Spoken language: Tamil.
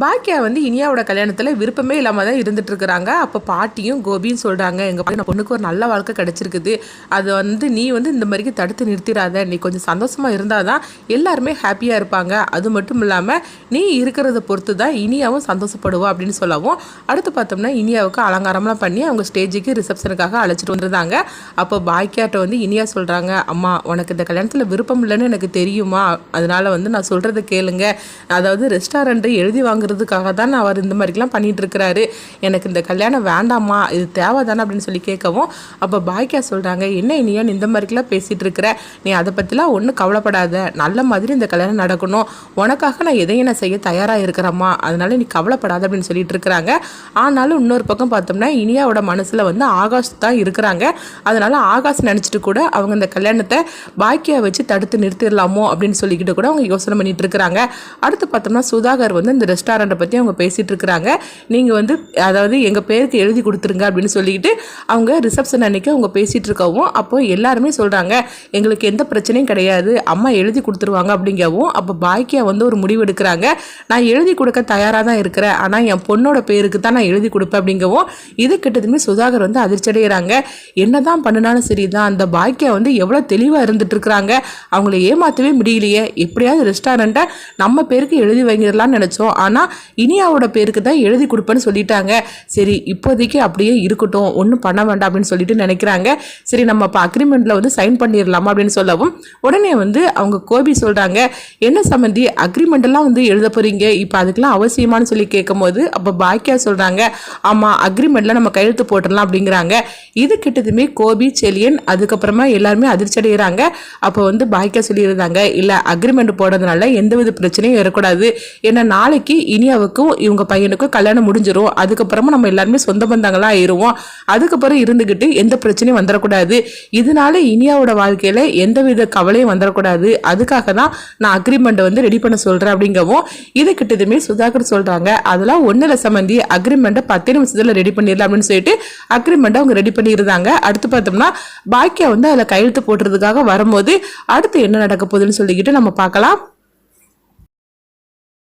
பாக்கியா வந்து இனியாவோட கல்யாணத்தில் விருப்பமே இல்லாமல் தான் இருந்துட்டு இருக்கிறாங்க. அப்போ பாட்டியும் கோபியும் சொல்கிறாங்க, எங்கள் பொண்ணுக்கு ஒரு நல்ல வாழ்க்கை கிடச்சிருக்குது, அது வந்து நீ வந்து இந்த மாதிரிக்கு தடுத்து நிறுத்திடாத, நீ கொஞ்சம் சந்தோஷமாக இருந்தால் தான் எல்லாருமே ஹாப்பியாக இருப்பாங்க, அது மட்டும் இல்லாமல் நீ இருக்கிறத பொறுத்து தான் இனியாவும் சந்தோஷப்படுவா அப்படின்னு சொல்லவும், அடுத்து பார்த்தோம்னா இனியாவுக்கு அலங்காரம்லாம் பண்ணி அவங்க ஸ்டேஜுக்கு ரிசப்ஷனுக்காக அழைச்சிட்டு வந்துருந்தாங்க. அப்போ பாக்கியாட்ட வந்து இனியா சொல்கிறாங்க, அம்மா உனக்கு இந்த கல்யாணத்தில் விருப்பம் இல்லைன்னு எனக்கு தெரியுமா, அதனால் வந்து நான் சொல்கிறத கேளுங்க, அதாவது ரெஸ்டாரண்ட்டு எழுதி வாங்குறதுக்காக தான் அவர் இந்த மாதிரிலாம் பண்ணிட்டு இருக்கிறாரு, எனக்கு இந்த கல்யாணம் வேண்டாமா, இது தேவைதானே அப்படின்னு சொல்லி கேட்கவும், அப்போ பாக்கியா சொல்கிறாங்க, என்ன இனியா இந்த மாதிரிலாம் பேசிகிட்டு இருக்கிற, நீ அதை பற்றிலாம் ஒன்றும் கவலைப்படாத, நல்ல மாதிரி இந்த கல்யாணம் நடக்கணும், உனக்காக நான் எதையும் நான் செய்ய தயாராக இருக்கிறேம்மா, அதனால நீ கவலைப்படாத அப்படின்னு சொல்லிட்டு இருக்கிறாங்க. ஆனாலும் இன்னொரு பக்கம் பார்த்தோம்னா இனியாவோட மனசில் வந்து ஆகாஷ் தான் இருக்கிறாங்க. அதனால ஆகாஷ் நினச்சிட்டு கூட அவங்க இந்த கல்யாணத்தை பாக்கியா வச்சு தடுத்து நிறுத்திடலாமோ அப்படின்னு சொல்லிக்கிட்டு கூட அவங்க யோசனை பண்ணிட்டு இருக்கிறாங்க. அடுத்து பார்த்தோம்னா சுதாகர் வந்து இந்த ரெஸ்டாரண்ட்டை பற்றி அவங்க பேசிகிட்டு இருக்கிறாங்க. நீங்கள் வந்து அதாவது எங்கள் பேருக்கு எழுதி கொடுத்துருங்க அப்படின்னு சொல்லிக்கிட்டு அவங்க ரிசப்ஷன் அன்னைக்கு அவங்க பேசிகிட்டு இருக்கவும், அப்போ எல்லாருமே சொல்கிறாங்க, எங்களுக்கு எந்த பிரச்சனையும் கிடையாது, அம்மா எழுதி கொடுத்துருவாங்க அப்படிங்கவும், அப்போ பாக்கியா வந்து ஒரு முடிவு எடுக்கிறாங்க, நான் எழுதி கொடுக்க தயாராக தான் இருக்கிறேன், ஆனால் என் பொண்ணோட பேருக்கு தான் நான் எழுதி கொடுப்பேன் அப்படிங்கவும், இது கிட்டதுமே சுதாகர் வந்து அதிர்ச்சி அடைகிறாங்க. என்னதான் பண்ணினாலும் சரி தான், அந்த பாக்கியா வந்து எவ்வளோ தெளிவாக இருந்துட்டு இருக்கிறாங்க, அவங்கள ஏமாற்றவே முடியலையே, எப்படியாவது ரெஸ்டாரண்ட்டை நம்ம பேருக்கு எழுதி வாங்கிடலாம்னு நினச்சோம், ஆனால் இனியாவோட பேருக்கு தான் எழுதி கொடுப்பேன்னு சொல்லிட்டாங்க, சரி இப்போதைக்கு அப்படியே இருக்கட்டும், ஒன்றும் பண்ண வேண்டாம் அப்படின்னு சொல்லிட்டு நினைக்கிறாங்க. சரி நம்ம இப்போ அக்ரிமெண்ட்டில் வந்து சைன் பண்ணிடலாமா அப்படின்னு சொல்லவும், உடனே வந்து அவங்க கோபி சொல்கிறாங்க, என்ன சம்மந்தி அக்ரிமெண்ட்டெல்லாம் வந்து எழுத போகிறீங்க, இப்போ அதுக்கெல்லாம் அவசியமானு சொல்லி கேட்கும் போது, அப்போ பாக்கியா சொல்கிறாங்க, ஆமாம் அக்ரிமெண்ட்டில் நம்ம கையெழுத்து போட்டுடலாம் அப்படிங்கிறாங்க. இது கிட்டதுமே கோபி செலியன் அதுக்கப்புறமா எல்லாருமே அதிர்ச்சி அடைகிறாங்க. அப்போ வந்து பாக்கியா சொல்லியிருந்தாங்க, இல்லை அக்ரிமெண்ட் போடுறதுனால எந்தவித பிரச்சனையும் வரக்கூடாது, ஏன்னா நாளைக்கு இனியாவுக்கும் இவங்க பையனுக்கும் கல்யாணம் முடிஞ்சிடும், அதுக்கப்புறமா நம்ம எல்லாருமே சொந்த பந்தங்களாக ஆயிடுவோம், அதுக்கப்புறம் இருந்துக்கிட்டு எந்த பிரச்சனையும் வந்துடக்கூடாது, இதனால இனியாவோட வாழ்க்கையில் எந்தவித கவலையும் வந்துடக்கூடாது, அதுக்காக தான் நான் அக்ரிமெண்ட் வந்து ரெடி பண்ண சொல்கிறேன் அப்படிங்கவும், இது கிட்டதுமே சுதாகர் சொல்கிறாங்க, அதெல்லாம் ஒன்றில் சம்பந்தி அக்ரிமெண்ட்டை 10 நிமிஷத்தில் ரெடி பண்ணிடலாம் அப்படின்னு சொல்லிட்டு அக்ரிமெண்ட்டை அவங்க ரெடி பண்ணியிருந்தாங்க. அடுத்து பார்த்தோம்னா பாக்கியா வந்து அதில் கையெழுத்து போட்டுறதுக்காக வரும்போது அடுத்து என்ன நடக்க போகுதுன்னு சொல்லிக்கிட்டு நம்ம பார்க்கலாம்.